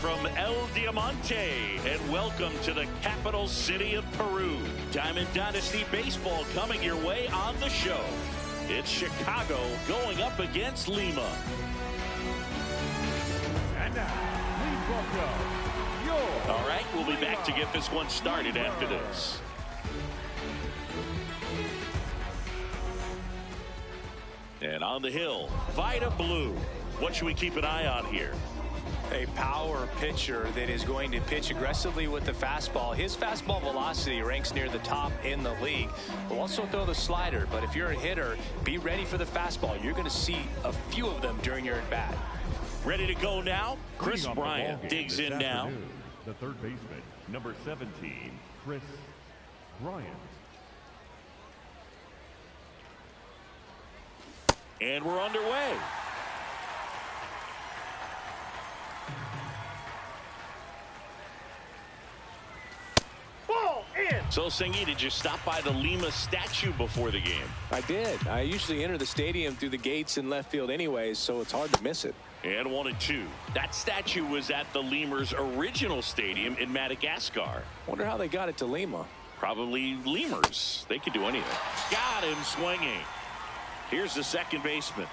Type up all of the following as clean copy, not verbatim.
From El Diamante, and welcome to the capital city of Peru. Diamond Dynasty Baseball coming your way on the show. It's Chicago going up against Lima. And now, please welcome your... All right, we'll be back to get this one started after this. And on the hill, Vida Blue. What should we keep an eye on here? A power pitcher that is going to pitch aggressively with the fastball. His fastball velocity ranks near the top in the league. Will also throw the slider, but if you're a hitter, be ready for the fastball. You're going to see a few of them during your at-bat. Ready to go now? Chris Bryant digs in now. The third baseman, number 17, Chris Bryant. And we're underway. So, Singy, did you stop by the Lima statue before the game? I did. I usually enter the stadium through the gates in left field anyways, so it's hard to miss it. And 1-2. That statue was at the Lemurs' original stadium in Madagascar. Wonder how they got it to Lima. Probably Lemurs. They could do anything. Got him swinging. Here's the second baseman.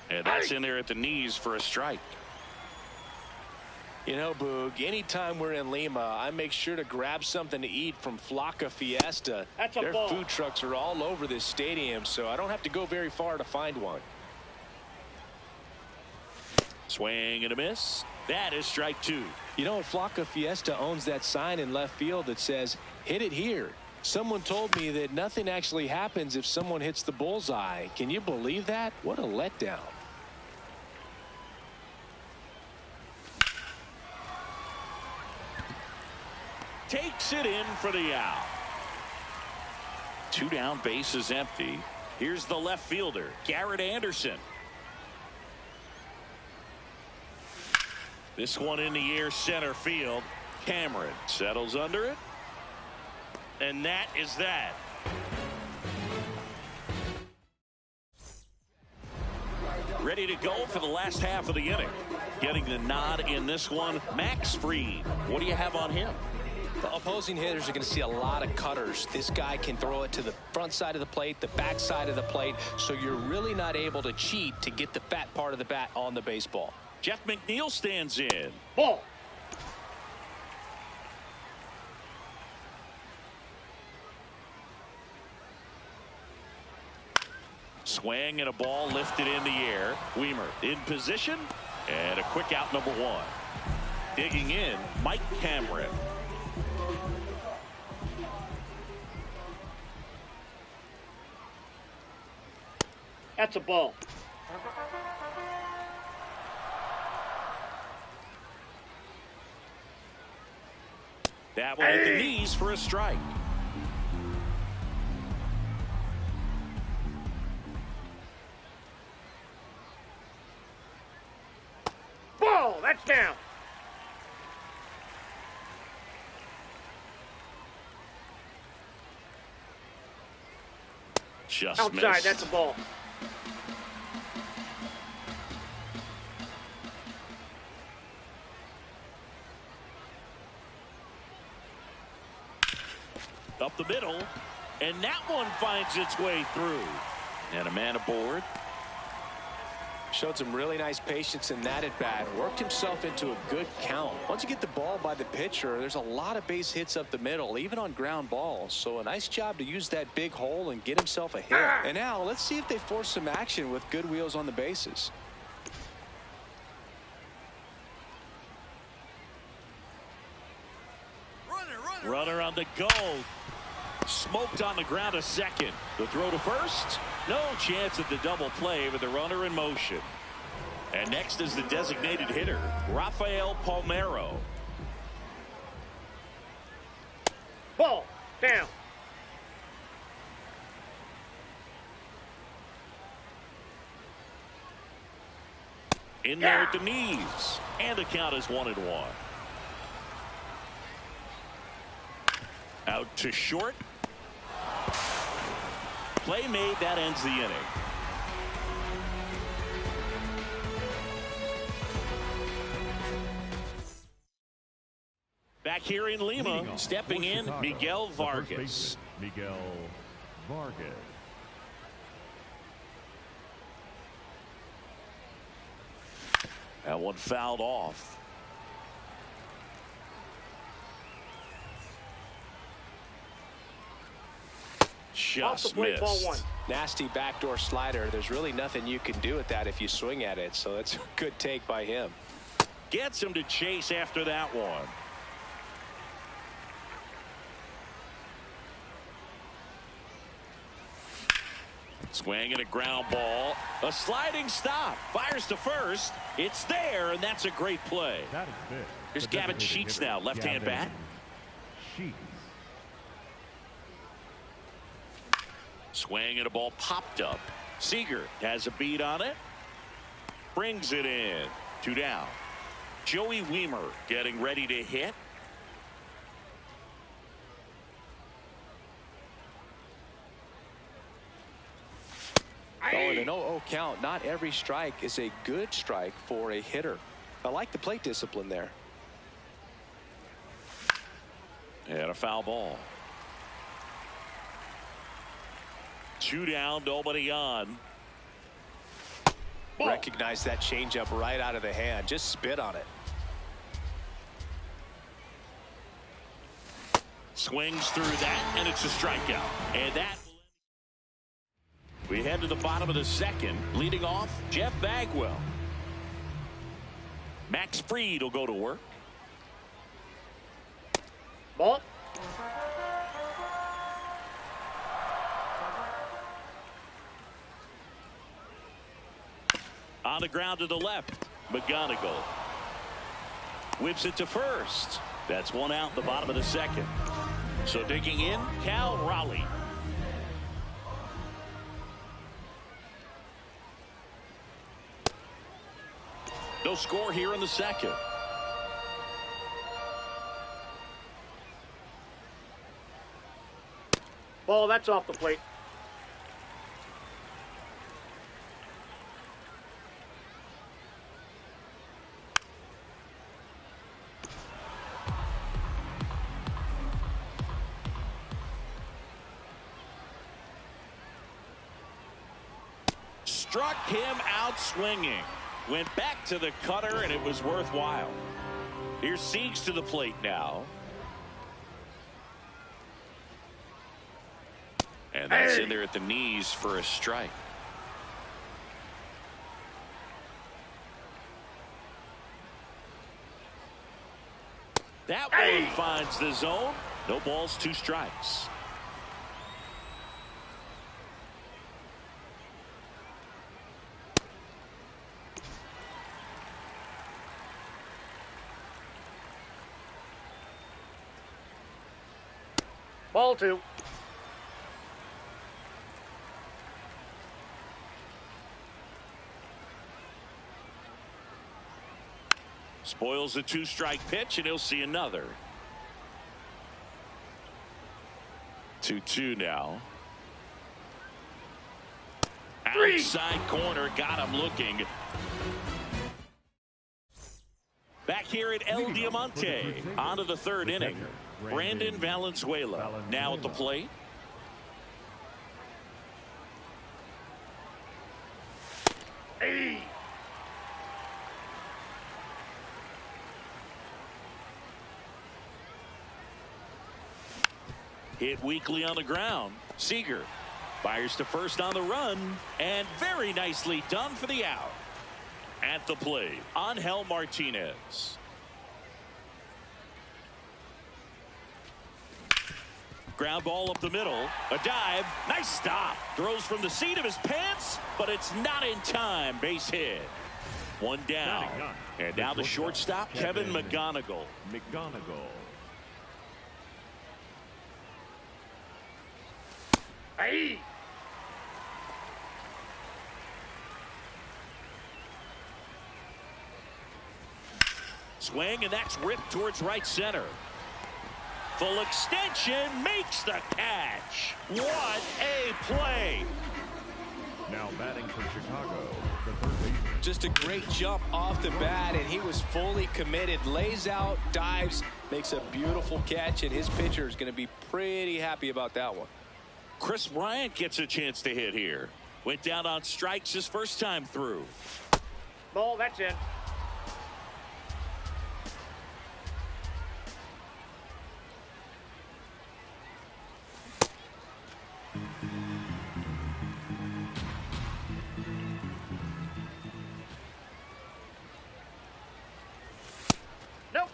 And that's in there at the knees for a strike. You know, Boog, anytime we're in Lima, I make sure to grab something to eat from Flaca Fiesta. Their food trucks are all over this stadium, so I don't have to go very far to find one. Swing and a miss. That is strike two. You know, Flaca Fiesta owns that sign in left field that says, hit it here. Someone told me that nothing actually happens if someone hits the bullseye. Can you believe that? What a letdown. Takes it in for the out. Two down, base is empty. Here's the left fielder, Garrett Anderson. This one in the air, center field. Cameron settles under it. And that is that. Ready to go for the last half of the inning. Getting the nod in this one, Max Fried. What do you have on him? The opposing hitters are going to see a lot of cutters. This guy can throw it to the front side of the plate, the back side of the plate, so you're really not able to cheat to get the fat part of the bat on the baseball. Jeff McNeil stands in. Ball. Swing and a ball lifted in the air. Weimer in position, and a quick out, number one. Digging in, Mike Cameron. That's a ball. That one at the knees for a strike. Ball. That's down. Just outside. missed. That's a ball. Up the middle, and that one finds its way through. And a man aboard. Showed some really nice patience in that at bat. Worked himself into a good count. Once you get the ball by the pitcher, there's a lot of base hits up the middle, even on ground balls. So a nice job to use that big hole and get himself a hit. And now let's see if they force some action with good wheels on the bases. Runner on the go. Smoked on the ground a second. The throw to first. No chance at the double play with the runner in motion. And next is the designated hitter, Rafael Palmeiro. Ball. Down. In there at the knees. And the count is 1-1. Out to short. Play made. That ends the inning. Back here in Lima, stepping in, Miguel Vargas. Miguel Vargas. That one fouled off. Just missed. Ball one. Nasty backdoor slider. There's really nothing you can do with that if you swing at it. So that's a good take by him. Gets him to chase after that one. Swing and a ground ball. A sliding stop. Fires to first. It's there, and that's a great play. That is it. Here's Gavin Sheets now, left-hand bat. Sheets. Swing and a ball popped up. Seager has a beat on it. Brings it in. 2 down. Joey Wiemer getting ready to hit. Oh, in an 0-0 count, not every strike is a good strike for a hitter. I like the plate discipline there. And a foul ball. 2 down, nobody on. Ball. Recognize that changeup right out of the hand. Just spit on it. Swings through that, and it's a strikeout. And that. We head to the bottom of the second. Leading off, Jeff Bagwell. Max Fried will go to work. Ball. On the ground to the left, McGonigal whips it to first. That's 1 out in the bottom of the second. So digging in, Cal Raleigh. No score here in the second. Ball. That's off the plate. Struck him out swinging. Went back to the cutter, and it was worthwhile. Here's Siegs to the plate now. And that's in there at the knees for a strike. That one finds the zone. No balls, 2 strikes. Ball 2. Spoils a 2-strike pitch, and he'll see another. 2-2 now. Outside corner, got him looking. Back here at El Diamante, on to the 3rd inning. Brandon Valenzuela now at the plate. Hit weakly on the ground. Seager fires to first on the run, and very nicely done for the out. At the plate, Angel Martinez. Ground ball up the middle. A dive. Nice stop. Throws from the seat of his pants, but it's not in time. Base hit. One down. And now the shortstop, Kevin McGonigal. Hey! Swing, and that's ripped towards right center. Full extension, makes the catch. What a play. Now batting for Chicago, the third baseman. Just a great jump off the bat, and he was fully committed. Lays out, dives, makes a beautiful catch, and his pitcher is going to be pretty happy about that one. Chris Bryant gets a chance to hit here. Went down on strikes his first time through. Ball, that's in. Nope.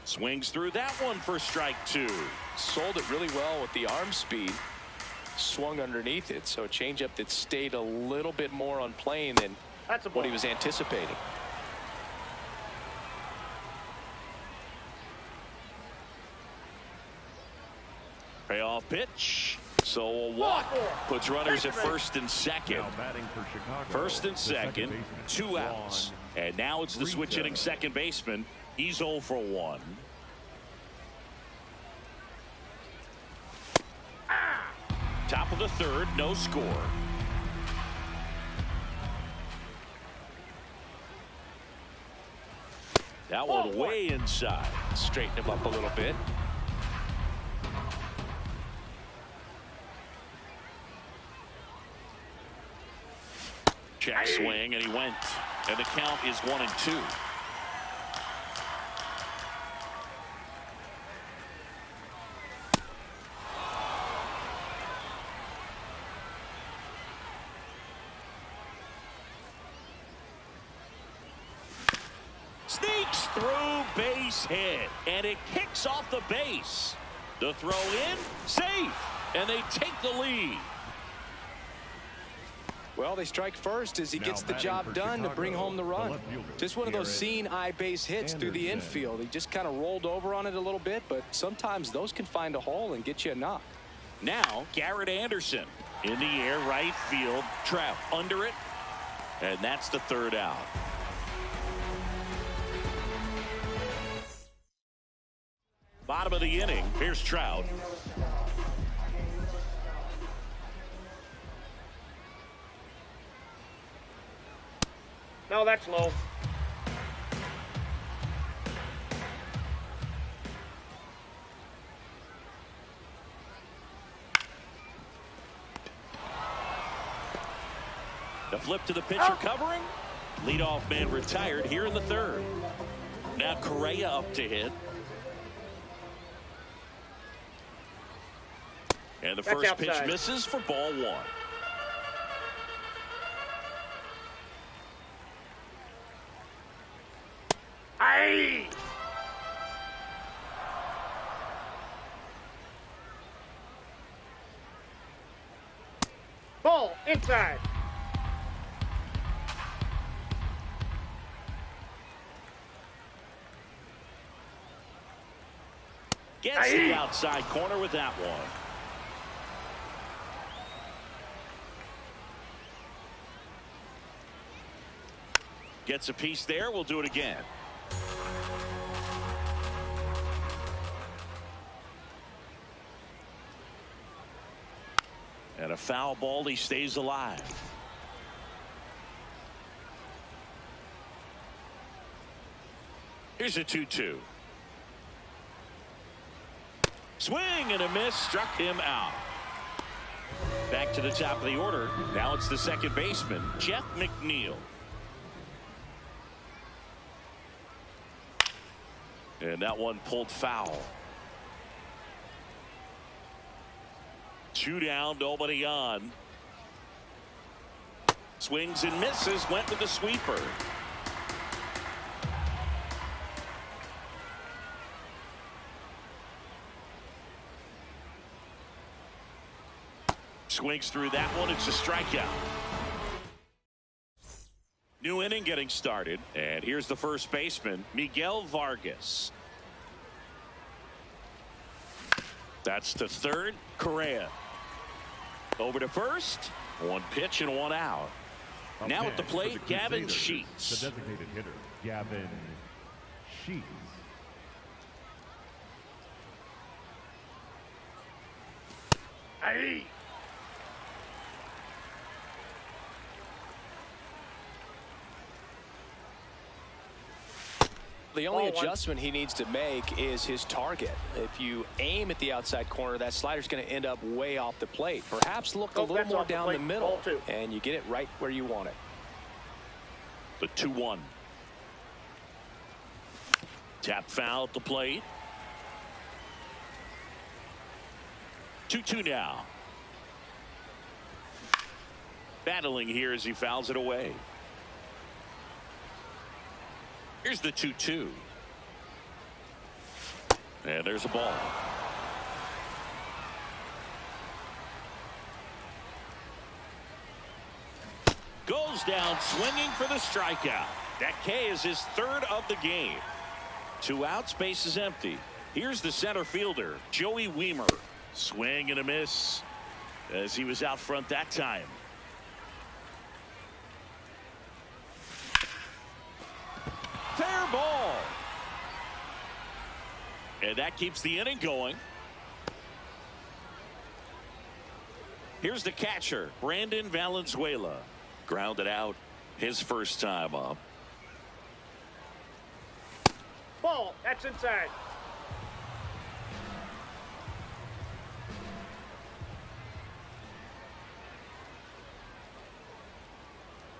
Swings through that one for strike two. Sold it really well with the arm speed. Swung underneath it, so a changeup that stayed a little bit more on plane than That's a ball. what he was anticipating. Payoff pitch. So a walk puts runners at first and second. Now batting for Chicago, First and the second, baseman, 2 outs. And now it's the switch hitting second baseman. He's 0 for 1. Top of the third, no score. That one way inside. Straighten him up a little bit. Check swing, and he went. And the count is 1-2. Sneaks through, base hit, and it kicks off the base. The throw in, safe, and they take the lead. Well, they strike first as he gets the job done to bring home the run. Just one of those seeing eye base hits through the infield. He just kind of rolled over on it a little bit, but sometimes those can find a hole and get you a knock. Now Garrett Anderson in the air, right field. Trout under it, and that's the third out. Bottom of the inning. Here's Trout. No, that's low. The flip to the pitcher covering. Leadoff man retired here in the third. Now Correa up to hit. And the first pitch misses for ball one. Aye! Ball inside. Gets the outside corner with that one. Gets a piece there. We'll do it again. And a foul ball. He stays alive. Here's a 2-2. Swing and a miss. Struck him out. Back to the top of the order. Now it's the second baseman, Jeff McNeil. And that one pulled foul. 2 down, nobody on. Swings and misses, went with the sweeper. Swings through that one. It's a strikeout. New inning getting started. And here's the first baseman, Miguel Vargas. That's to third. Correa. Over to first. One pitch and one out. Now at the plate, Gavin Sheets. The designated hitter, Gavin Sheets. Aye. The only adjustment he needs to make is his target. If you aim at the outside corner, that slider's going to end up way off the plate. Perhaps look a little more down the middle, and you get it right where you want it. The 2-1. Tap foul at the plate. 2-2 now. Battling here as he fouls it away. Here's the 2-2. And there's a ball. Goes down swinging for the strikeout. That K is his third of the game. 2 outs, base is empty. Here's the center fielder, Joey Wiemer. Swing and a miss as he was out front that time. Fair ball. And that keeps the inning going. Here's the catcher, Brandon Valenzuela. Grounded out his first time up. Ball. That's inside.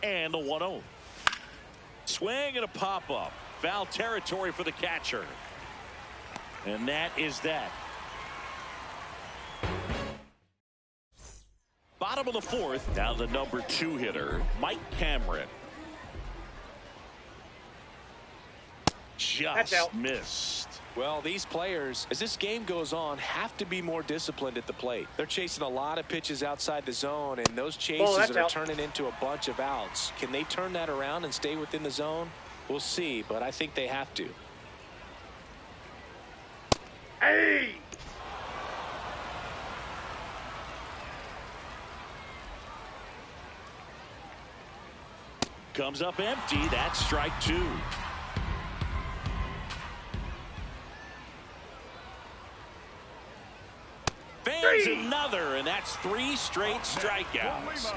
And the 1-0. Swing and a pop-up. Foul territory for the catcher. And that is that. Bottom of the fourth. Now the number 2 hitter, Mike Cameron. Just missed. Well, these players, as this game goes on, have to be more disciplined at the plate. They're chasing a lot of pitches outside the zone, and those chases are turning into a bunch of outs. Can they turn that around and stay within the zone? We'll see, but I think they have to. Hey! Comes up empty. That's strike 2. Fans another, and that's 3 straight strikeouts.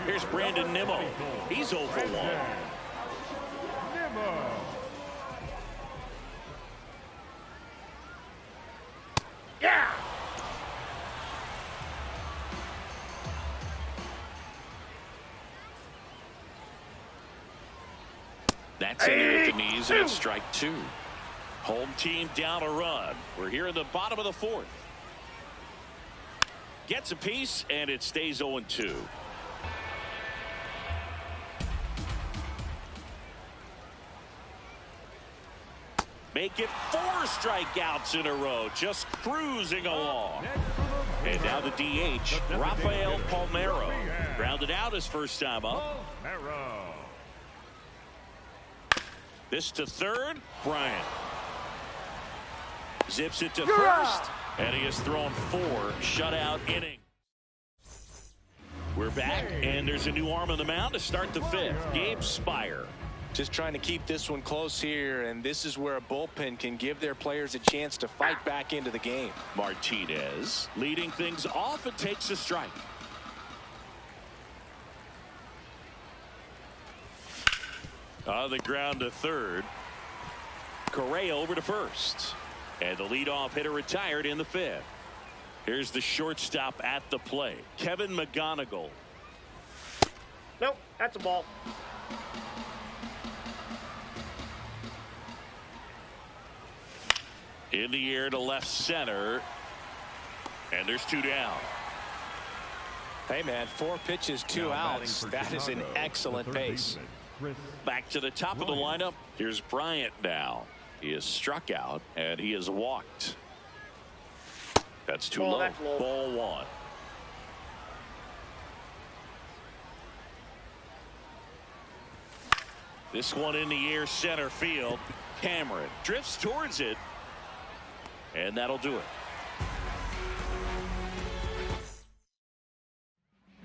Here's Brandon Nimmo. He's 0 for 1. Yeah! That's in there at the knees, and it's strike 2. Home team down a run. We're here in the bottom of the fourth. Gets a piece, and it stays 0-2. Make it 4 strikeouts in a row, just cruising along. And now the DH, Rafael Palmeiro. Grounded out his first time up. This to third, Bryant. Zips it to first, and he has thrown 4 shutout innings. We're back, and there's a new arm on the mound to start the 5th. Gabe Spire. Just trying to keep this one close here, and this is where a bullpen can give their players a chance to fight back into the game. Martinez leading things off and takes a strike. On the ground to third. Correa over to first. And the leadoff hitter retired in the 5th. Here's the shortstop at the plate, Kevin McGonigal. Nope, that's a ball. In the air to left center. And there's 2 down. Hey, man, 4 pitches, 2 outs. That is an excellent pace. Back to the top of the lineup. Here's Bryant now. He is struck out and he is walked. That's too low. That's low. Ball 1. This one in the air, center field. Cameron drifts towards it, and that'll do it.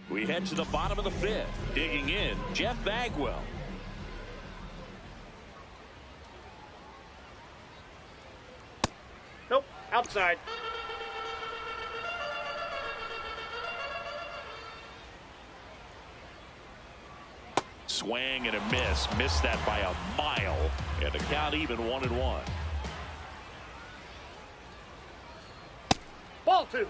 We head to the bottom of the 5th. Digging in, Jeff Bagwell. Nope, outside. Swing and a miss. Missed that by a mile. And the count even 1-1. Ball 2.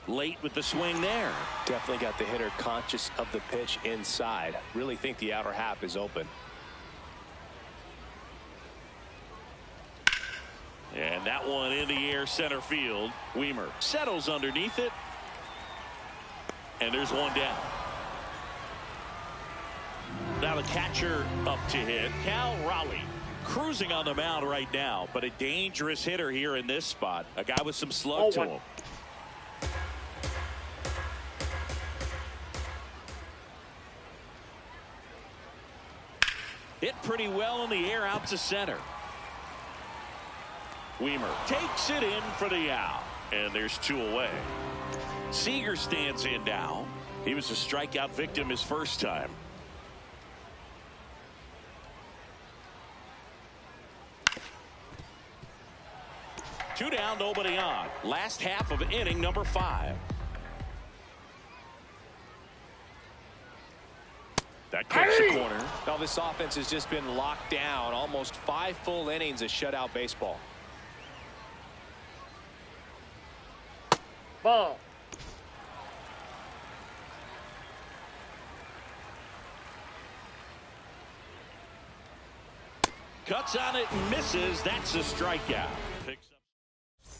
Late with the swing there. Definitely got the hitter conscious of the pitch inside. Really think the outer half is open. And that one in the air, center field. Weimer settles underneath it. And there's one down. Now the catcher up to hit. Cal Raleigh cruising on the mound right now, but a dangerous hitter here in this spot. A guy with some slug to him. Hit pretty well in the air out to center. Weimer takes it in for the out, and there's 2 away. Seager stands in now. He was a strikeout victim his first time. Two down, nobody on. Last half of inning number 5. That cuts the corner. Now this offense has just been locked down. Almost 5 full innings of shutout baseball. Ball. Cuts on it and misses. That's a strikeout. Picks up.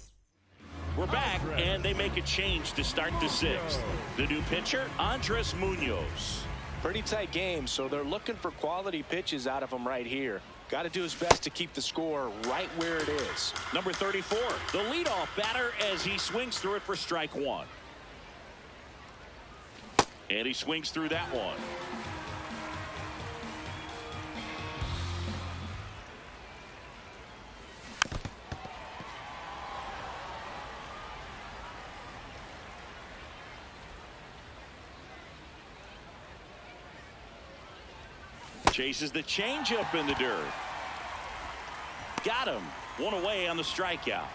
We're back, and they make a change to start the 6th. The new pitcher, Andres Munoz. Pretty tight game, so they're looking for quality pitches out of him right here. Got to do his best to keep the score right where it is. Number 34, the leadoff batter as he swings through it for strike 1. And he swings through that one. Chases the changeup in the dirt. Got him. 1 away on the strikeout.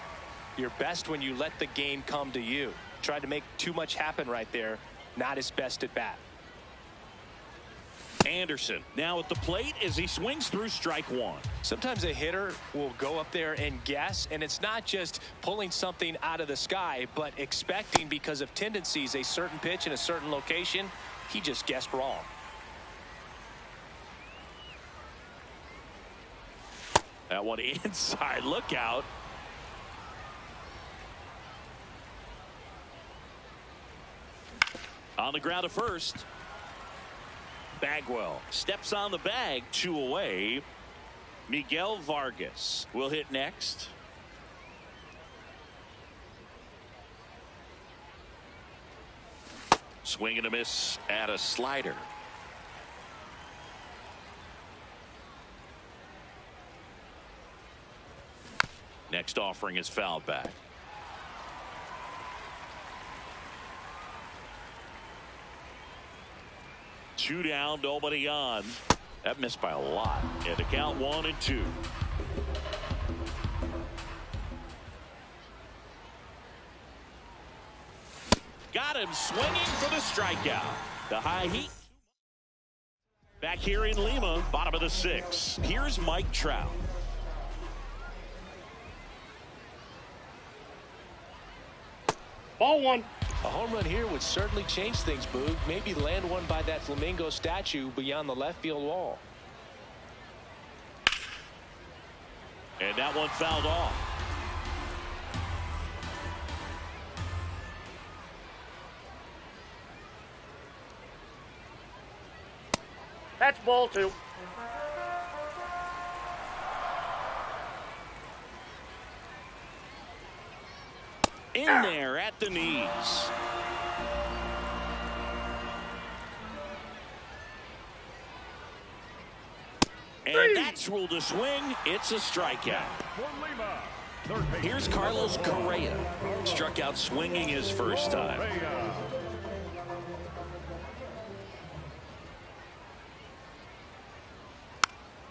You're best when you let the game come to you. Tried to make too much happen right there. Not his best at bat. Anderson now at the plate as he swings through strike 1. Sometimes a hitter will go up there and guess, and it's not just pulling something out of the sky, but expecting because of tendencies a certain pitch in a certain location. He just guessed wrong. That one inside. Look out. On the ground to first. Bagwell steps on the bag. 2 away. Miguel Vargas will hit next. Swing and a miss at a slider. Next offering is fouled back. Two down, nobody on. That missed by a lot. And to count 1-2. Got him swinging for the strikeout. The high heat. Back here in Lima, bottom of the 6th. Here's Mike Trout. Ball 1. A home run here would certainly change things, Boog. Maybe land one by that flamingo statue beyond the left field wall. And that one fouled off. That's ball 2. In there at the knees. And that's ruled a swing. It's a strikeout. Here's Carlos Correa. Struck out swinging his first time.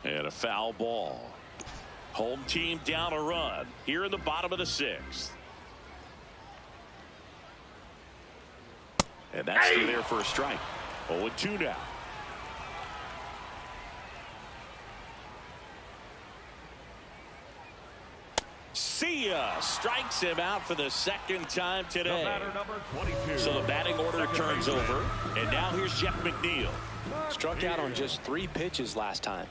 And a foul ball. Home team down a run here in the bottom of the 6th. And that's through there for a strike. 0-2 now. See ya. Strikes him out for the second time today. So the batting order turns over. And now here's Jeff McNeil. Struck out on just 3 pitches last time.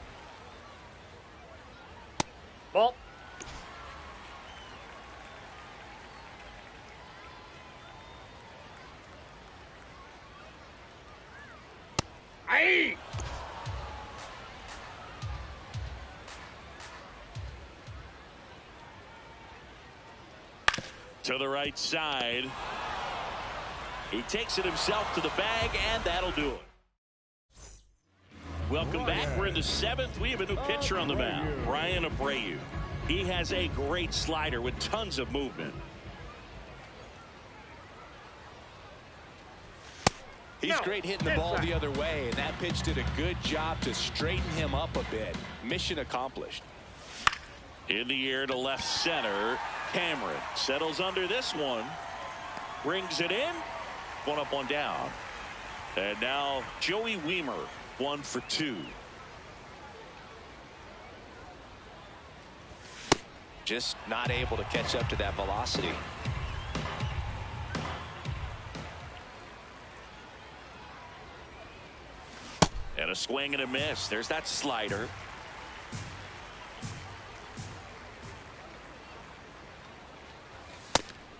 Ball. Aye. To the right side. He takes it himself to the bag, and that'll do it. Welcome back. We're in the 7th. We have a new pitcher on the mound, Bryan Abreu. He has a great slider with tons of movement. He's great hitting the ball the other way, and that pitch did a good job to straighten him up a bit. Mission accomplished. In the air to left center. Cameron settles under this one. Brings it in. 1 up, 1 down. And now Joey Wiemer, 1 for 2. Just not able to catch up to that velocity. And a swing and a miss. There's that slider.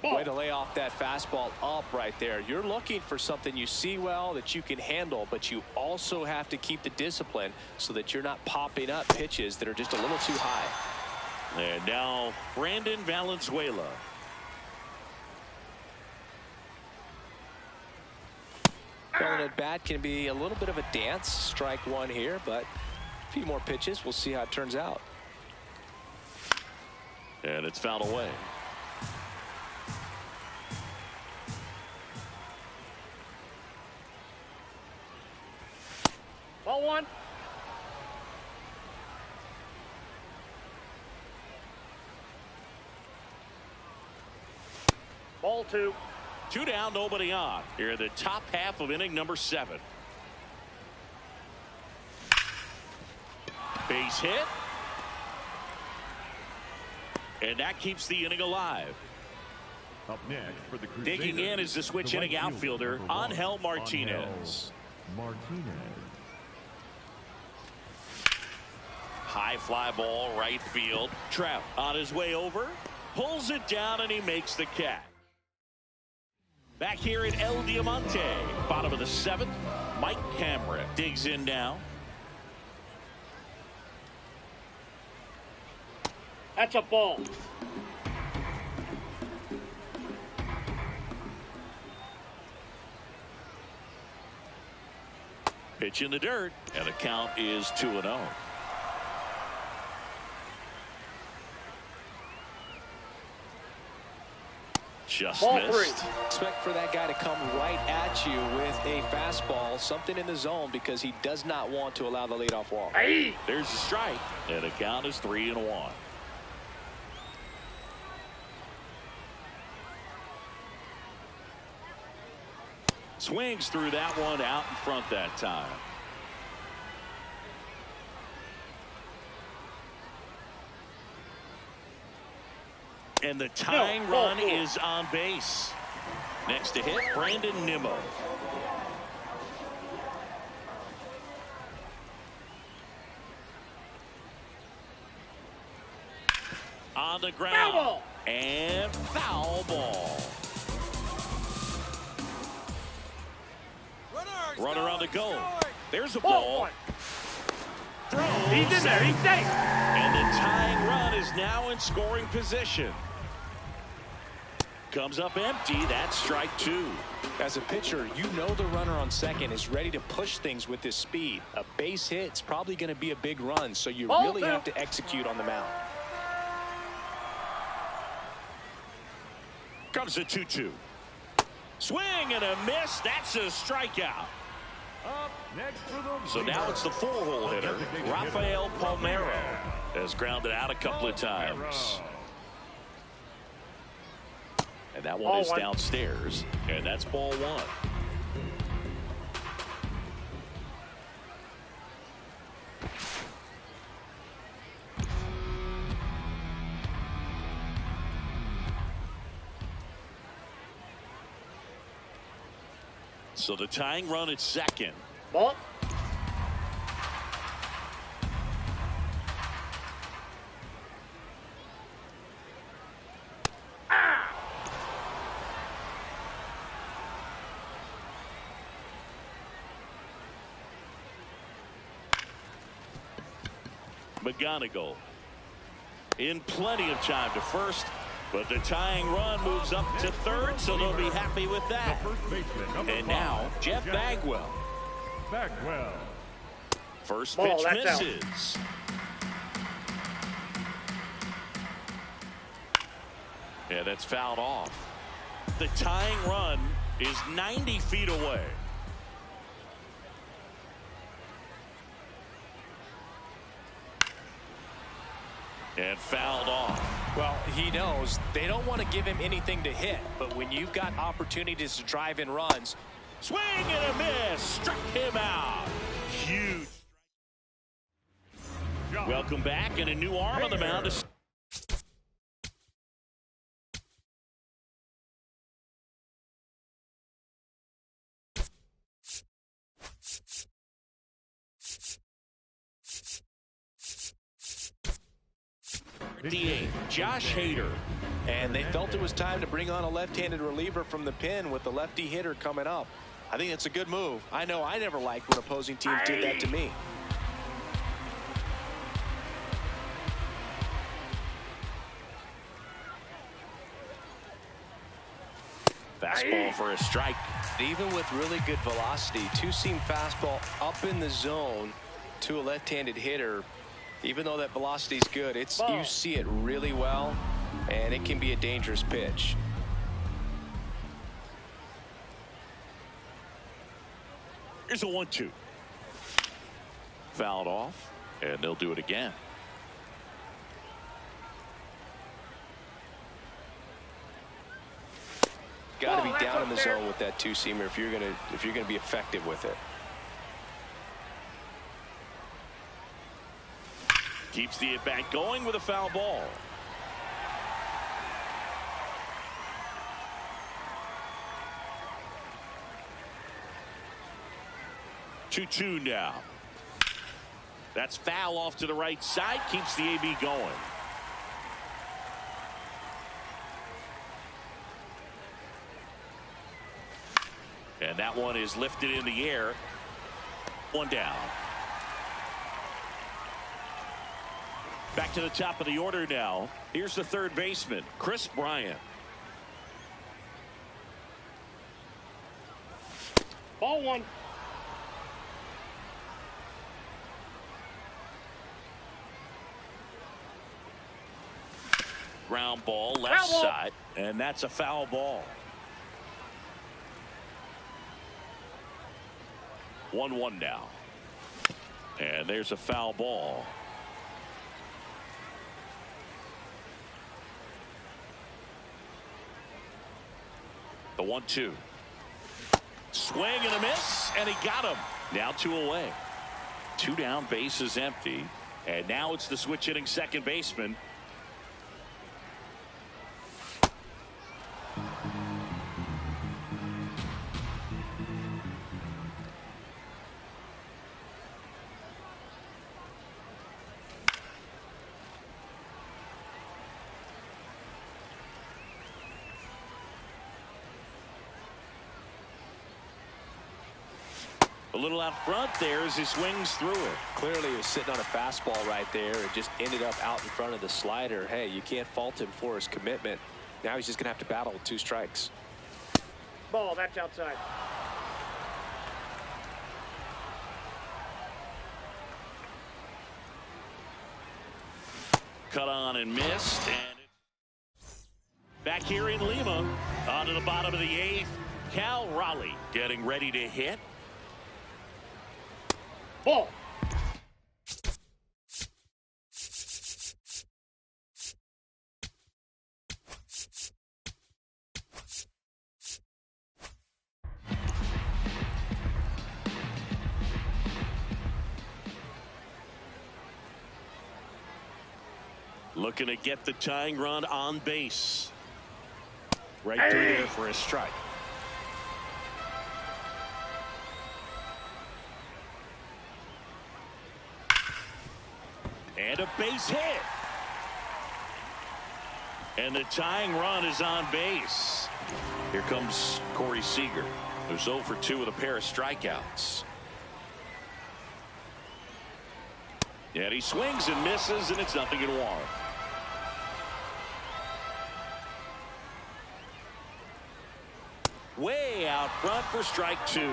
Way to lay off that fastball up right there. You're looking for something you see well that you can handle, but you also have to keep the discipline so that you're not popping up pitches that are just a little too high. And now Brandon Valenzuela. Going at bat can be a little bit of a dance. Strike 1 here, but a few more pitches. We'll see how it turns out. And it's fouled away. Ball 1. Ball 2. 2 down, nobody on. Here in the top half of inning number 7. Base hit. And that keeps the inning alive. Up next for the Crusaders, Digging in is the switch hitting outfielder, Angel Martinez. High fly ball, right field. Trout on his way over. Pulls it down, and he makes the catch. Back here at El Diamante, bottom of the 7th. Mike Cameron digs in now. That's a ball. Pitch in the dirt, and the count is 2-0. Just Ball missed. 3. Expect for that guy to come right at you with a fastball, something in the zone, because he does not want to allow the leadoff walk. Aye. There's the strike, and the count is 3-1. Swings through that one out in front that time. And the tying run is on base. Next to hit, Brandon Nimmo. on the ground. Foul ball. And foul ball. Runner on the go. There's a ball. One. Throws. He's in there. He's safe. And the tying run is now in scoring position. Comes up empty. That's strike two. As a pitcher, you know the runner on second is ready to push things with his speed. A base hit's probably going to be a big run, so you Ball really two. have to execute on the mound. Comes the 2-2. Swing and a miss. That's a strikeout. Up next for the So now it's the four-hole hitter, Rafael Palmeiro, has grounded out a couple of times. And that one Ball is one. downstairs, and that's ball one. So the tying run at second. Ball. McGonigal in plenty of time to first, but the tying run moves up to third, so they'll be happy with the that. first baseman, number And 5, now Jeff Bagwell. Bagwell. First Ball, pitch that's out. misses. Yeah, that's fouled off. The tying run is 90 feet away. And fouled off. Well, he knows they don't want to give him anything to hit, but when you've got opportunities to drive in runs. Swing and a miss. Struck him out. Huge. Welcome back, and a new arm on the mound. DA Josh Hader. And they felt it was time to bring on a left-handed reliever from the pen with the lefty hitter coming up. I think it's a good move. I know I never liked when opposing teams did that to me. Fastball for a strike. Even with really good velocity, two-seam fastball up in the zone to a left-handed hitter. Even though that velocity is good, you see it really well, and it can be a dangerous pitch. Here's a 1-2. Fouled off, and they'll do it again. Got to be down in the zone with that two-seamer if you're gonna be effective with it. Keeps the at-bat going with a foul ball. Two now. That's foul off to the right side. Keeps the AB going. And that one is lifted in the air. One down. Back to the top of the order now. Here's the third baseman, Chris Bryant. Ball one. Ground ball, left Foul ball. side, and that's a foul ball. 1-1 now. And there's a foul ball. The 1-2. Swing and a miss, and he got him. Now 2 away. 2 down, base is empty. And now it's the switch hitting second baseman. A little out front there as he swings through it. Clearly he was sitting on a fastball right there and just ended up out in front of the slider. Hey, you can't fault him for his commitment. Now he's just going to have to battle with 2 strikes. Ball, that's outside. Cut on and missed. And back here in Lima, on to the bottom of the 8th. Cal Raleigh getting ready to hit. Ball. Looking to get the tying run on base. Right through there for a strike. And a base hit. And the tying run is on base. Here comes Corey Seager, who's 0 for 2 with a pair of strikeouts. And he swings and misses, and it's 0-1. Way out front for strike 2.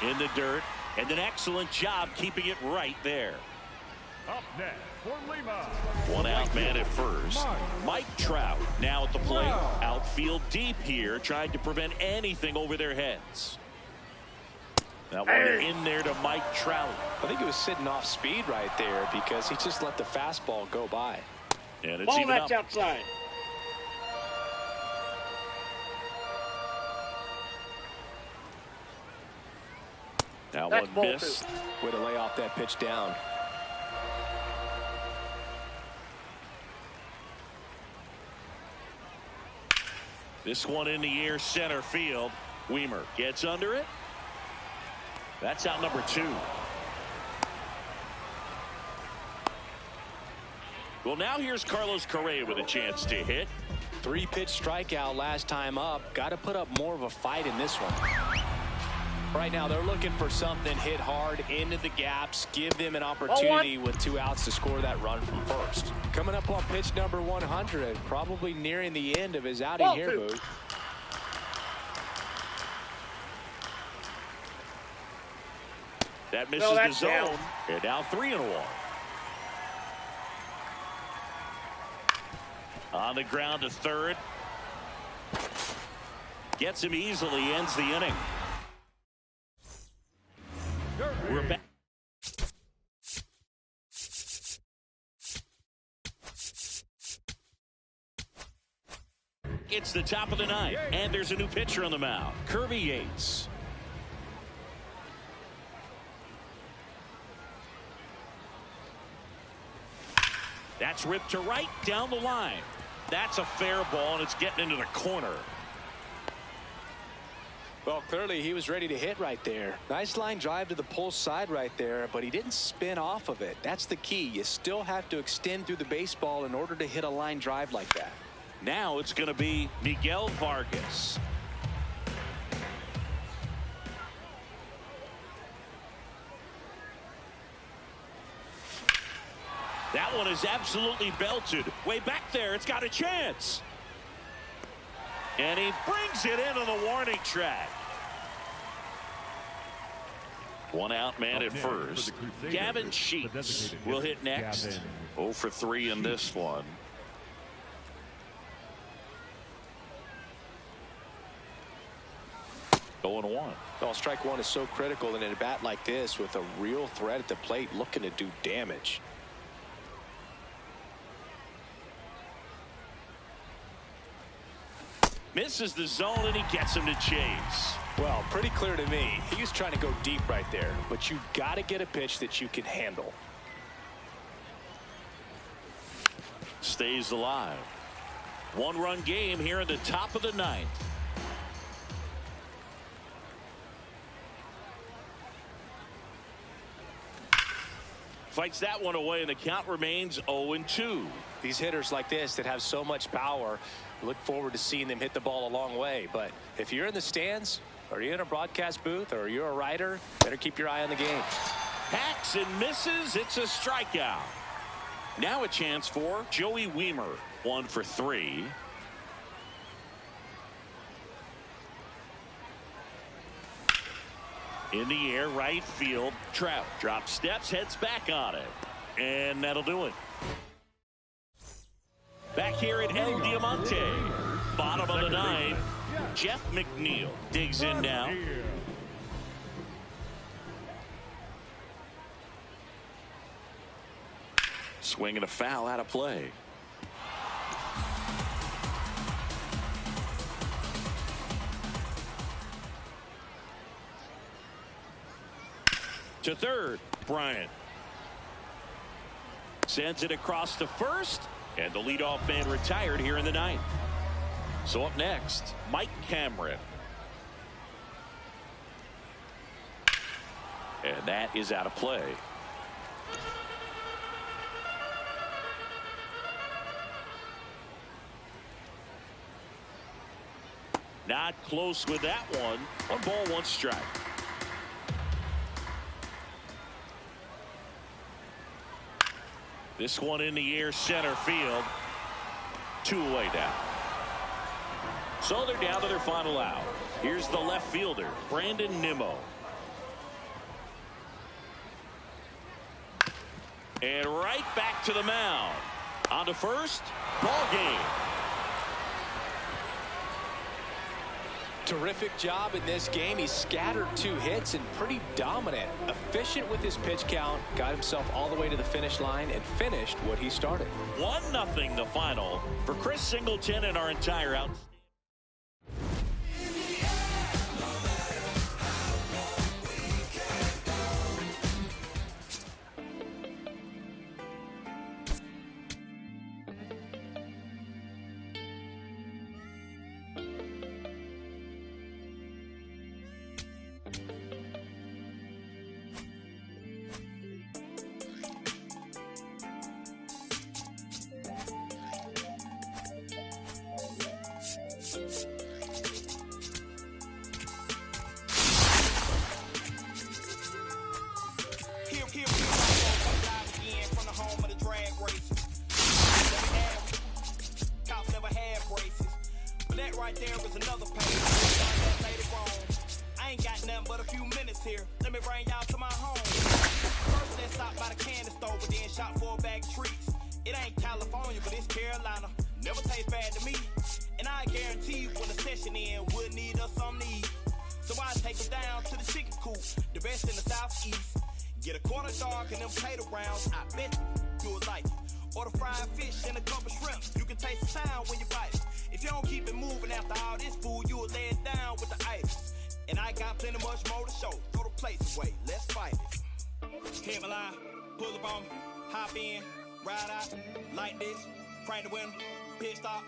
In the dirt, and an excellent job keeping it right there. Up next for Lima. 1 out man at first. Mike Trout now at the plate. Outfield deep here, trying to prevent anything over their heads. That one in there to Mike Trout. I think he was sitting off speed right there because he just let the fastball go by. And it's Ball, even that's up. outside. That That's one ball missed. 2. Way to lay off that pitch down. This one in the air, center field. Weimer gets under it. That's out number 2. Well, now here's Carlos Correa with a chance to hit. 3-pitch strikeout last time up. Got to put up more of a fight in this one. Right now they're looking for something, hit hard into the gaps, give them an opportunity with 2 outs to score that run from first. Coming up on pitch number 100, probably nearing the end of his outing here, Boot. That misses the zone. Down. And now 3-1. On the ground to third. Gets him easily, ends the inning. We're back. It's the top of the 9th, and there's a new pitcher on the mound, Kirby Yates. That's ripped to right down the line. That's a fair ball, and it's getting into the corner. Well, clearly he was ready to hit right there. Nice line drive to the pull side right there, but he didn't spin off of it. That's the key. You still have to extend through the baseball in order to hit a line drive like that. Now it's going to be Miguel Vargas. That one is absolutely belted. Way back there. It's got a chance. And he brings it into the warning track. 1 out man at first. Gavin Sheets will hit next. 0 for 3 in this one. Going 1. Well, strike 1 is so critical in a bat like this with a real threat at the plate looking to do damage. Misses the zone, and he gets him to chase. Well, pretty clear to me. He was trying to go deep right there, but you got to get a pitch that you can handle. Stays alive. 1-run game here in the top of the 9th. Fights that one away, and the count remains 0-2. These hitters like this that have so much power, look forward to seeing them hit the ball a long way. But if you're in the stands, or you're in a broadcast booth, or you're a writer, better keep your eye on the game. Hacks and misses. It's a strikeout. Now a chance for Joey Wiemer. 1 for 3. In the air, right field. Trout drops steps, heads back on it. And that'll do it. Back here at El Diamante. Bottom of the 9th. Jeff McNeil digs in now. Swinging a foul out of play. To third, Bryant. Sends it across to first, and the leadoff man retired here in the 9th. So up next, Mike Cameron. And that is out of play. Not close with that one. 1 ball, 1 strike. This one in the air, center field. 2 away now. So they're down to their final out. Here's the left fielder, Brandon Nimmo. And right back to the mound. On to first, ball game. Terrific job in this game. He scattered 2 hits and pretty dominant. Efficient with his pitch count. Got himself all the way to the finish line and finished what he started. 1-0 the final for Chris Singleton and our entire out. Right there was another page. Later on, I ain't got nothing but a few minutes here. Let me bring y'all to my home. First, let's stop by the candy store, but then shop for a bag of treats. It ain't California, but it's Carolina. Never tastes bad to me. And I guarantee you when the session in, we'll need us some need. So I take it down to the chicken coop, the best in the southeast. Get a quarter dog and them potato rounds. I bet you would like it. Or the fried fish and a couple shrimp. You can taste the sound when you bite it. If you don't keep it moving after all this food, you will lay it down with the itis. And I got plenty much more to show. Throw the plates away, let's fight it. Hit my line, pull up on me, hop in, ride out, like this, crank the window, pit stop.